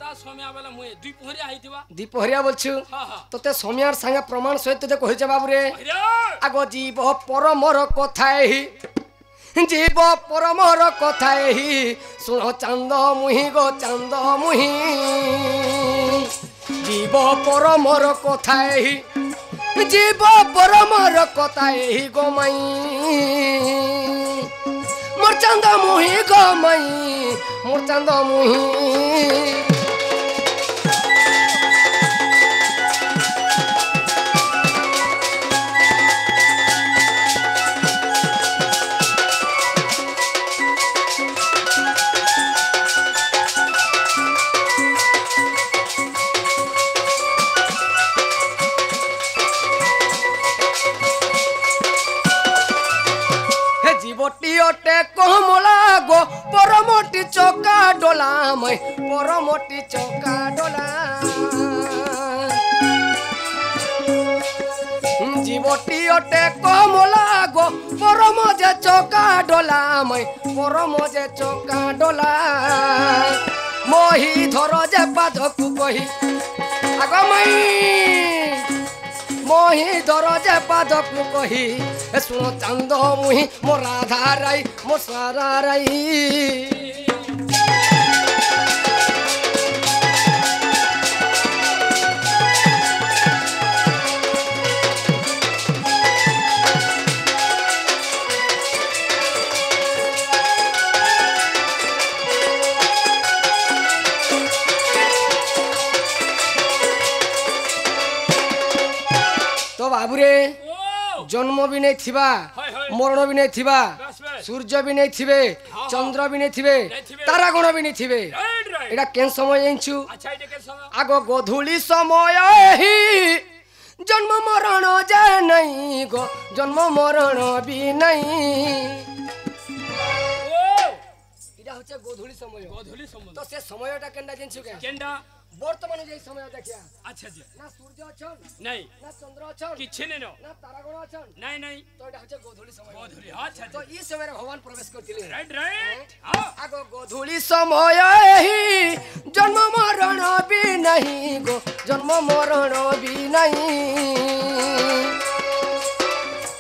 ता सोमिया वाला मुए दुई पोहरिया आइथिबा दीपहरिया बोलछु तोते सोमियार संगे प्रमाण सहित ते कहिছে बाबू रे आगो जीव परमर कथाएही जीव परमर कथाएही सुन चांद मुहि गो चांद मुहि जीव परमर कथाएही जीव परमर कथाएही गो माई मोर चांद मुहि गो माई मोर चांद मुहि जीवटी कमला गो परमटी चौका डोला मैं परमटी चौका डोला जीवटी कमला गो परम जे चौका डोला मैं परम जे चौका डोला मोही धर जे पादकू कही आग मई मोही धर जे पादकू कही सुन चांद मुहि मो राधा राई मो सारा राई तो बाबू रे जन्म भी नहीं थिबा मरण भी नहीं थिबा सूर्य भी नहीं थिबे चंद्र भी नहीं थिबे तारागण भी नहीं थिबे एटा केन समय जाइछु आगो गोधूली समय ही जन्म मरण जाय नहीं गो जन्म मरण भी नहीं एटा होचे गोधूली समय तो से समयटा केनडा जाइछु केनडा वर्तमान जे समय देखिया अच्छा जी ना सूर्य अछन नहीं ना चंद्र अछन किछे नै न ना तारागण अछन नहीं नहीं तो एटा हचे गोधूली समय गोधूली अच्छा तो ई समय रे भगवान प्रवेश करथिले राइट राइट आगो गोधूली समय ही जन्म मरण भी नहीं गो जन्म मरण भी नहीं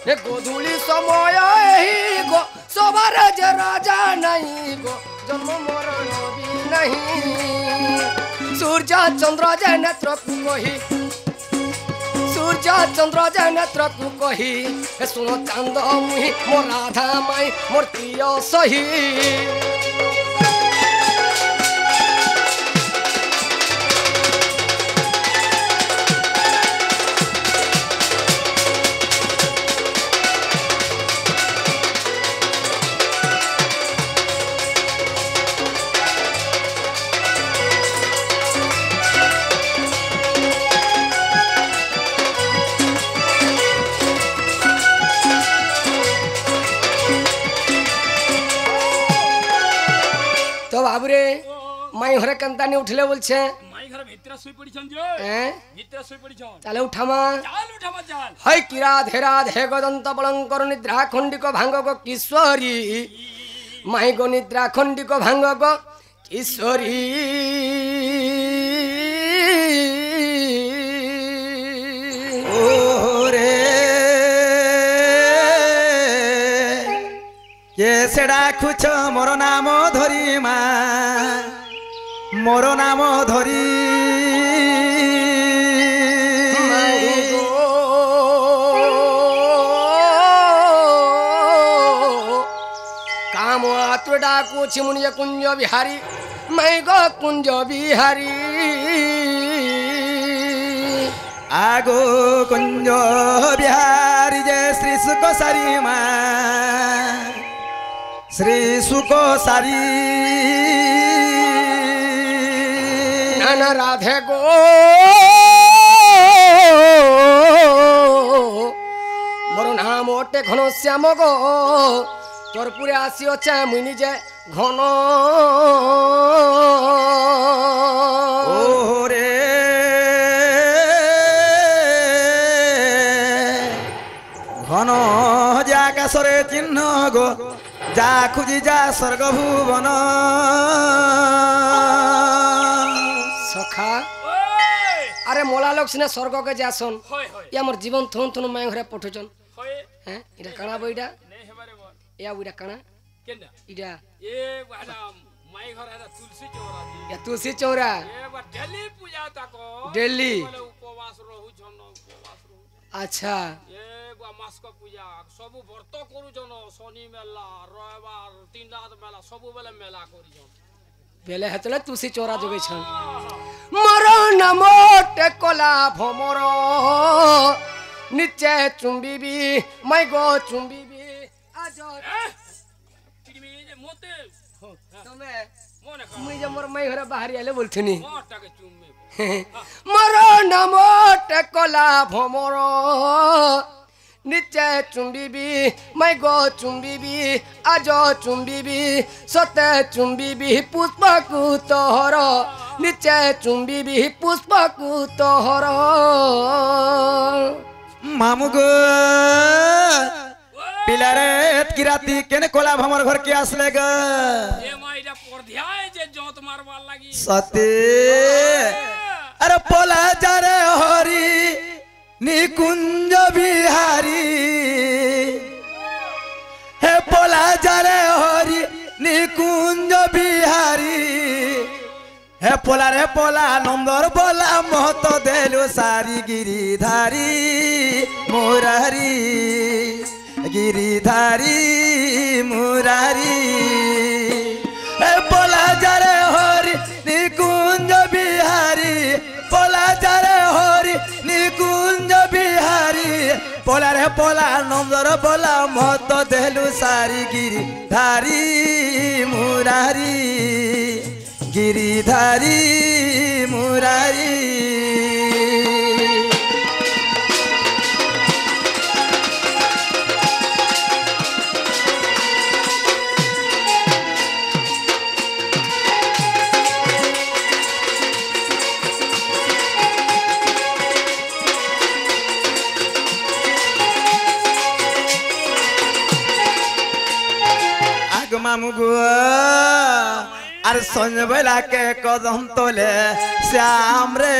ए गोधूली समय ही गो सवार जे राजा नहीं गो जन्म मरण भी नहीं सूर्य चंद्र जय नेत्र को कही सूर्य चंद्र जय नेत्र को कही सुन चांद मुहि मोर राधा माई मोर प्रिय सही बाबू रे माई घरे कंता नहीं उठले बोलछे माई घर भीतर सुई पड़ी छन जो भीतर सुई पड़ी छन चले उठामा चल हाय किरा धेरा धे गदंत बलंकर निद्रा खंडिक भांग गो किशोरी माई गो निद्रा खंडिक भांग गो किशोरी ओरे ये सेडा खुच मोर नाम धरी मा मोर नाम धरी काम आतुडा को चिमुनिया कुंज बिहारी मैं गो कुंज बिहारी आगो कुंज बिहारी जय श्री सुख सारी मा श्री सुख सारी नाना राधे गो मोर नाम ओटे घन श्याम गो तोर पुरे आसी अच्छे मुई निजे घन ओरे घन जाकाशरे चिन्ह गो जा खुजी जा स्वर्ग भुवन सखा अरे मोला लोग सिने स्वर्ग के जासन या मोर जीवन थुन थुन माय घरे पठुचन हैं इडा काना बइडा नहीं हमारे बोल या उडा काना केना इडा ए वाला माय घर है तुलसी चौरा या तुलसी चौरा ए बा डेली पूजा ताको डेली उपवास रहू जन उपवास रहू अच्छा ए बा मास को पूजा सब व्रत करू जन शनि मेला रविवार तीन रात मेला सब बेले मेला करी जन बेले हेतले तुलसी चौरा जोगे छन मरण मोटे कोला भमर नीचे चुंबीबी मैं गो चुंबीबी आज तिमी जे मोते तमे मोने मुई जे मोर मैं घरे बाहर आले बोलथनी मोटा के चुम्मे मरण मोटे कोला भमर नीचे चुंबीबी मैं गो चुंबीबी आज चुंबीबी सते चुंबीबी पुष्पकु तोहर नीचे चुंबीबी पुष्पकु तोहर मामू गो पिलारे की राती केने कोला हमर घर के आसले ग ए माइरा परध्याय जे जोत मारवा लागी सते अरे पोला जारे हरी निकुंज बिहारी हे पोला जारे हरी निकुंज बिहारी हे पोला रे पोला नंबर बोला महत देलु सारी गिरिधारी मुरारी गिरिधारी मुरारी हे पोला जारे हरी निकुंज बिहारी पोला जारे हरी निकुंज बिहारी पोला रे पोला नंदर बोला महत देलु सारी गिरिधारी मुरारी गिरिधारी मुरारी मामू गो अरे संज बेला के कदम तोले श्याम रे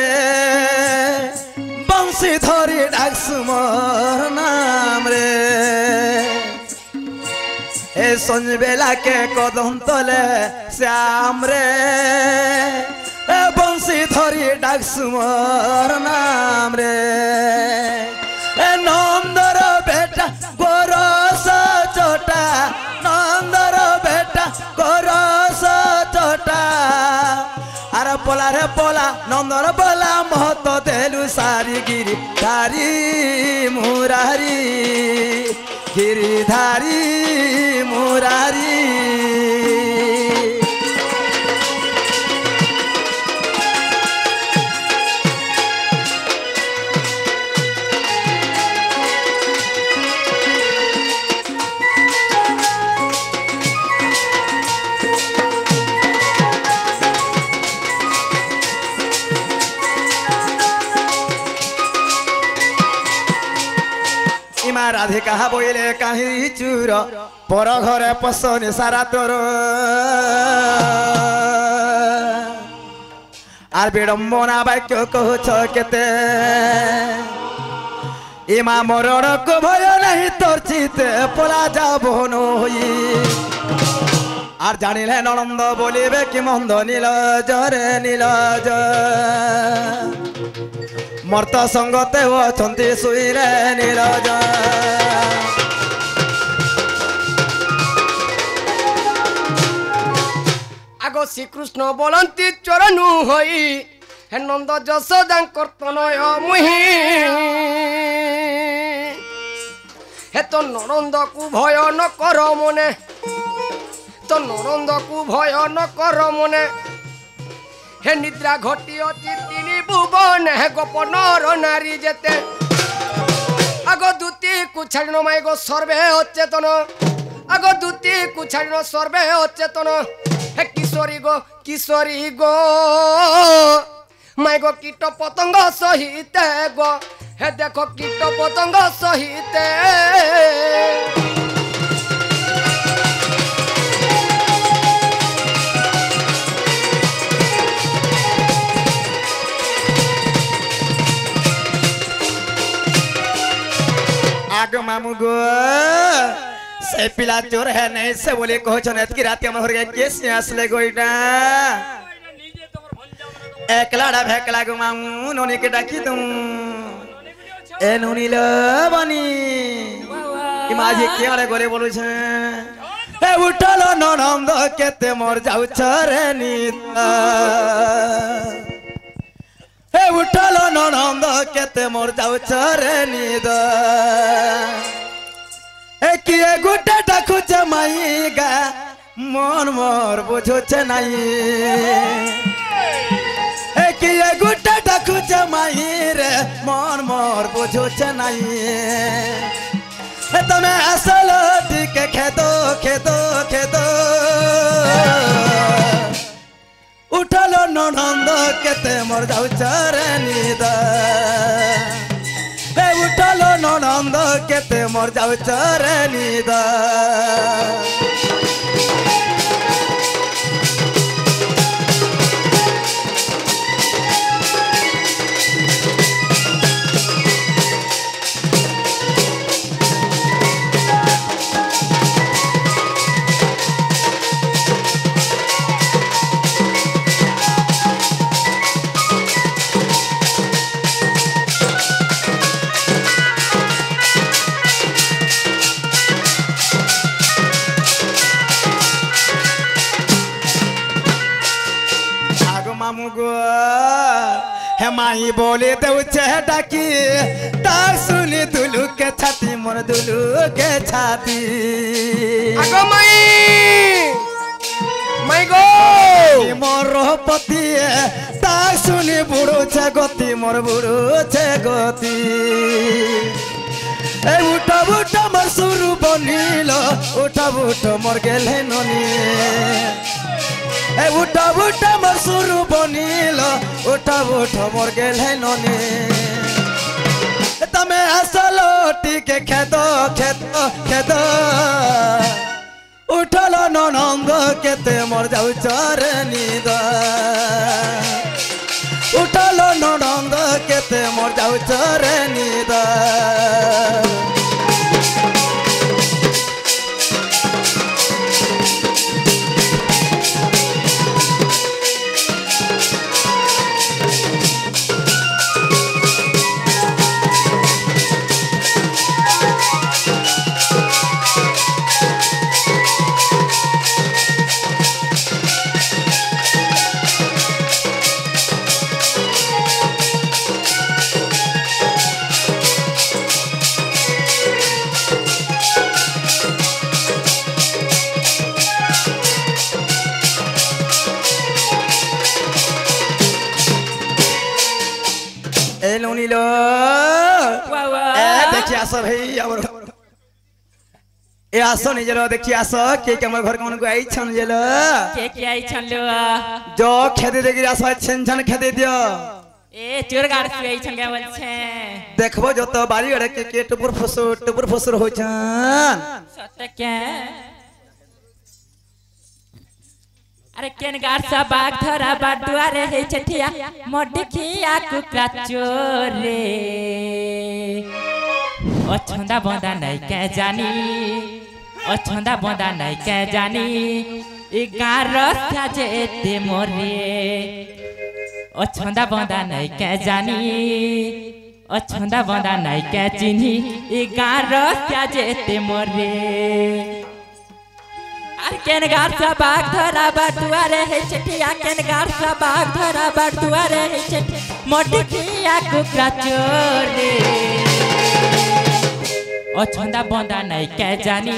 बंसी धरी डाकसु मोर नाम रे ए संज बेला के कदम तोले श्याम रे ए बंसी धरी डाकसु मोर नाम रे ए नंदर बेटा गोरस चोटा नंदर बेटा गोरस चोटा अरे पोला रे पोला नंदर बोला महत देलु सारी गिरिधारी मुरारी गिरिधारी मुरारी राधिका बोले कहीं चूर पर घरे पसनी सारा तोर आर विडम्बना वाक्य कहछ केते इमा मरण को भय नहीं तोर चिते पोला जाबो नई आर जानिले ननंद बोलिबे कि मंद नीलज रे नीलज मर्त संगते अछंती सुईरे नीरज आगो श्रीकृष्ण बोलती चरणु हई हे नंद यशोदा कर्तनय मुहि हे तो ननंद को भय न कर मने तो ननंद को भय न कर मने हे निद्रा घटी अति तिनी भुवन हे गोपन नारी जेते आगो दूती कुछाड़न माई गो सर्वे अचेतन आगो दूती कुछाड़न सर्वे अचेतन हे किशोरी गो माई गो कीट पतंग सहित गो हे देखो कीट पतंग सहित आगो मामू गो से पिला चोर है नहीं से बोले कहो छन की रात के हमर घर के से असले गोइडा एकलाडा भेकला गो मामू नोनी के डाकी दूं ए नोनी लो बनी कि माझे के वाले गोले बोलु छे ए उठलो ननंद केते मोर जाउ छरे नीता ए उठलो ननंद केते मोर जाउ छरे नीदा ए किए गुटे डाकु जमाई गा मन मोर बुझो छे नाही ए किए गुटे डाकु जमाई रे मन मोर बुझो छे नाही ए तमे असल ठीक खेदो खेदो खेदो उठलो ननंद केते मोर जाउ छरे नीदा ए उठलो ननंद केते मोर जाउ छरे नीदा मामू गो हे माई बोले देउ छे डाकी तार सुनी दुलु के छाती मोर दुलु के छाती आगो माई गो मोर पति तार सुनी बुड़ो छे गति मोर बुड़ो छे गति ए उठा उठा मोर सुरु बनिलो उठा उठा मोर गेले ननी ए उठा उठा मोर सुरु बनिलो उठा उठा मोर गेले ननी तमे असलो टिके खेदो खेदो खेदो उठलो ननंद केते मोर जाउ छरे नीदा उठलो ननंद केते मोर जाउ छरे नीदा लो ए देखिए आसो भाई हमर ए आसो नि जलो देखिए आसो के हमर घर के मन को आई छन जलो के आई छन लो जो खेदे देखि आसो छन छन खेदे दियो ए चोर गाड़ से आई छन के बोल छे देखबो जो तो बारी अड़े के टुपुर फसुर हो छन सत्य के अरे केन गाड़ सा बाग धरा बाडुआरे हे छठिया मोडखिया कुकरा चोरे ओ छंदा बंदा नहीं के जानी ओ छंदा बंदा नहीं के जानी ई गार रस्ता जेते मोरे ओ छंदा बंदा नहीं के जानी ओ छंदा बंदा नहीं के चिन्ही ई गार रस्ता जेते मोरे केन गार सा बाग धरा बाडुआरे हे छठिया केन गार सा बाग धरा बाडुआरे हे छठिया मोडखिया कुकरा चोरे ओ छंदा बंदा नहीं के जानी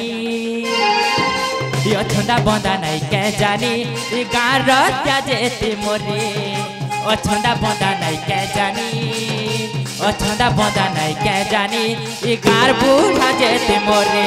यो छंदा बंदा नहीं के जानी ई गार रस्ता जेते मोरे ओ छंदा बंदा नहीं के जानी ओ छंदा बंदा नहीं के जानी ई गार बूढ़ा जेते मोरे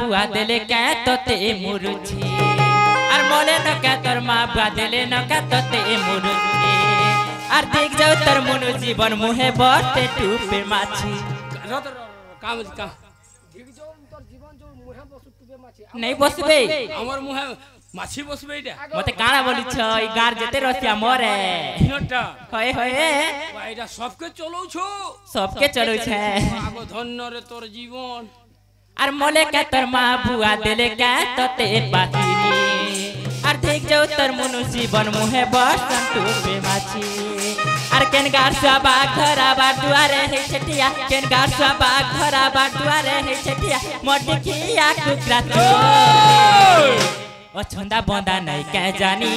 बुआ देले क्या तोते मुरुछे আর মনে নকা তোর মা বুয়া দেলে নকা ততে মুরুছে আর দেখ যাও তোর মনু জীবন মুহে বটে টুপে মাছি কাম কা দেখ যাও তোর জীবন जो মুহে বসু টুপে মাছি নাই বসবে আমার মুহে মাছি বসবে এটা মতে কানা বলিছ এই গার যেতে রসিয়া মরে নটা হয় হয় এটা সবকে চলৌছ সবকে চলছে আগো ধন্য রে তোর জীবন আর মলে কে তোর মা বুয়া দেলে কে ততে বাতিনি আর দেখ যাও তোর মনু জীবন মুহে বসন টুপে মাছি আর কেন গার সবা ঘরা বা দুয়ারে হে ছটিয়া কেন গার সবা ঘরা বা দুয়ারে হে ছটিয়া মোটি কিয়া কুকরা তো ও ছন্দা বন্দা নাই কে জানি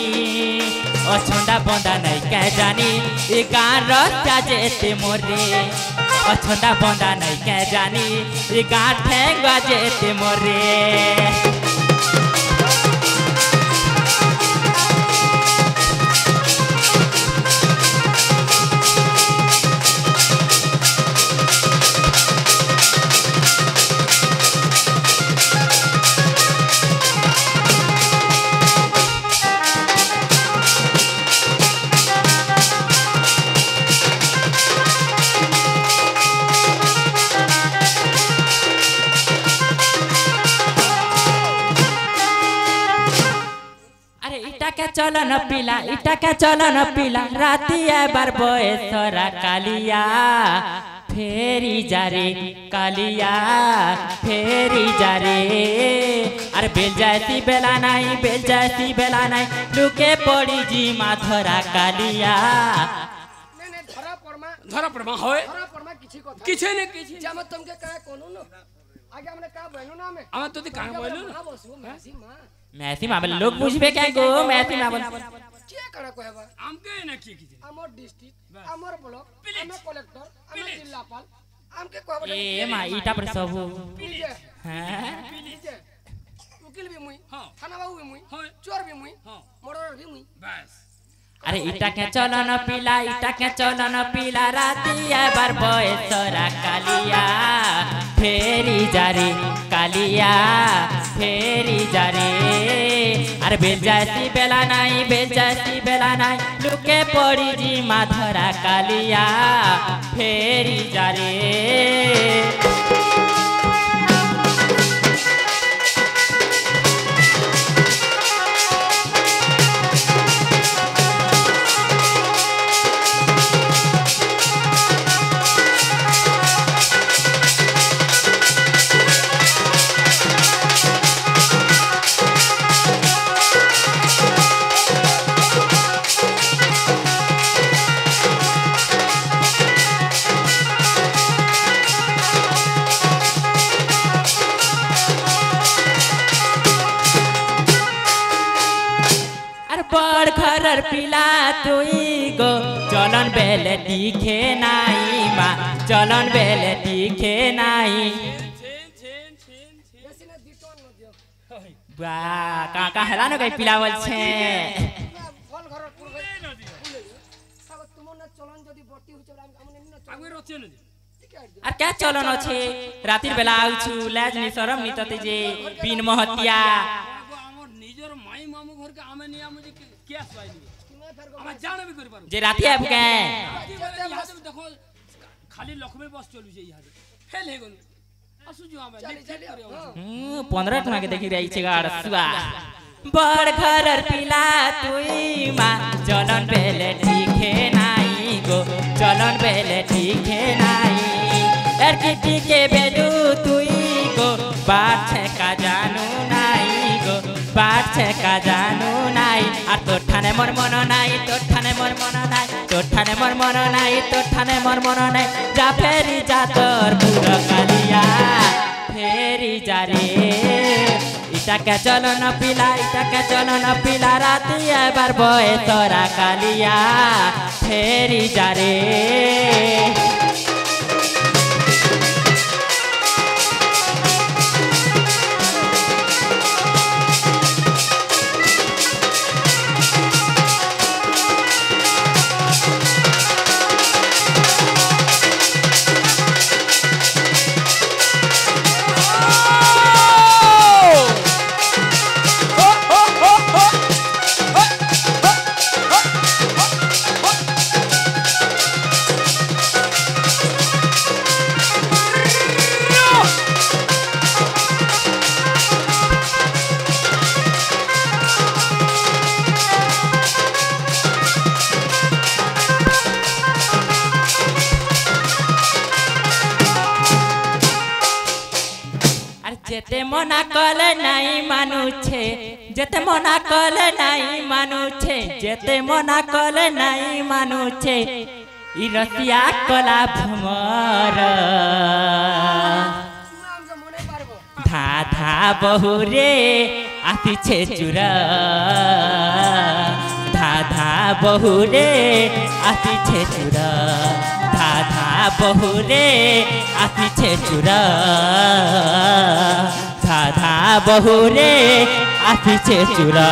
ও ছন্দা বন্দা নাই কে জানি এ গান রস্তা যেতে মোরে ও ছন্দা বন্দা নাই কে জানি এ গান ঠেঙ্গা যেতে মোরে চলন পিলা ইটাকে চলন পিলা রাতি এবার বয়সরা কালিয়া ফেরি যারে কালিয়া ফেরি যারে আর বেল যাইতি বেলা নাই লুকে পড়ি জি মাধরা কালিয়া ধরা পড়মা হয় কিছু না কিছু যেমন তোমাকে কায় কোন না আগে আমরা কা বইলো না আমার তো কাম বইলো না मैसी मां बोले लोग पूछबे क्या गो मैसी मां बोले क्या करा कहबा हमके ना की की हमर डिस्ट्रिक्ट हमर ब्लॉक हमर कलेक्टर हमर जिलापाल हमके कहबा ए मां इटा पर सब हैं वकील भी मुई थाना बाबू भी मुई चोर भी मुई मर्डर भी मुई बस अरे इटा के चलन पीला राती एबार बयसरा कालिया फेरी जारे कालिया फेरी जारे अरे बेल जाती बेला नाई लुके पड़ी जी माधरा कालिया फेरी जारे बड़ घरर पिला तुई गो चलन बेले दिखे नाई माँ चलन बेले दिखे नाई बा का हेलानो गई पिलावल छे আর क्या चलन আছে রাতের বেলা আউছু লাজ নি শরম নি ততে যে বিন মহতিয়া जे राती है के देखो खाली लखमे बस चलु जे यहाँ फेल हे गन असु जो आमे 15 टका के देखि रही छे गाड़ सुआ बड़ घरर पिला तुई मां चलन बेले ठीके नाई गो चलन बेले ठीके नाई एर की के बेदू तुई गो बात छे का जानू नाई गो बात छे का जानू नाई আর তোর ঠানে মোর মন নাই তোর ঠানে মোর মন নাই তোর ঠানে মোর মন নাই তোর ঠানে মোর মন নাই যা ফেরি যা তোর পুরো কালিয়া ফেরি যা রে ইটাকে চলো না পিলা রাতি এবার বয়ে তোরা কালিয়া ফেরি যা রে जेते मना कले नहीं मानुछे जेते मना कले नहीं मानुछे जेते मना कले नहीं मानुछे ई रसिया कला भमर धा धा बहुरे आती छे चुरा धा धा बहुरे आती छे चुरा धा धा बहुरे आती छे चुरा धा धा बहुरे आती छे चुरा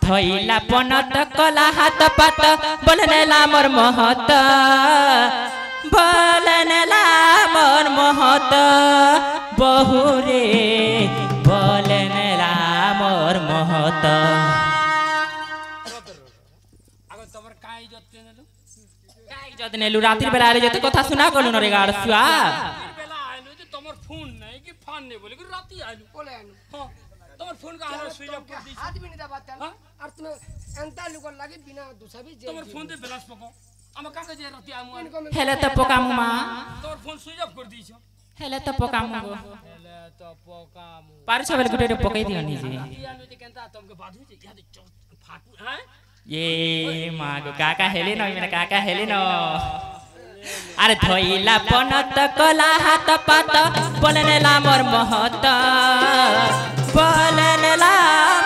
थैला पनत कला हाथ पात बोलनेला मोर महत बोलनेला मोर महत बहुरे बोलनेला मोर महत आगो तमर काई इज्जत नेलु रातिर बेला रे जते कथा सुना कलु न रे गाड़ सुआ बेला आइलु जे तमर फोन नहीं कि फान नहीं बोले कि राती आइलु बोले आइलु हां तमर फोन का हाल स्विच ऑफ कर दी हाथ भी नहीं दबाता और तुम्हें एंता लुकर लागे बिना दूसरा भी तमर फोन दे बेलास पको हम का जे राती आमु हेले त पकामु मा तोर फोन स्विच ऑफ कर दी छ हेले त पकामु हेले त पकामु पार छ बेले गुटे पकाई दियो नि जी आनु ते केनता तमके बाधु जे याद फाटू हैं ये मागो काका हेले न मेरा काका हेले न अरे धोइला पनत कला हाथ पात बोलनेला मोर महत बोलनेला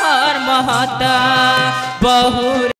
मोर महत बहुरे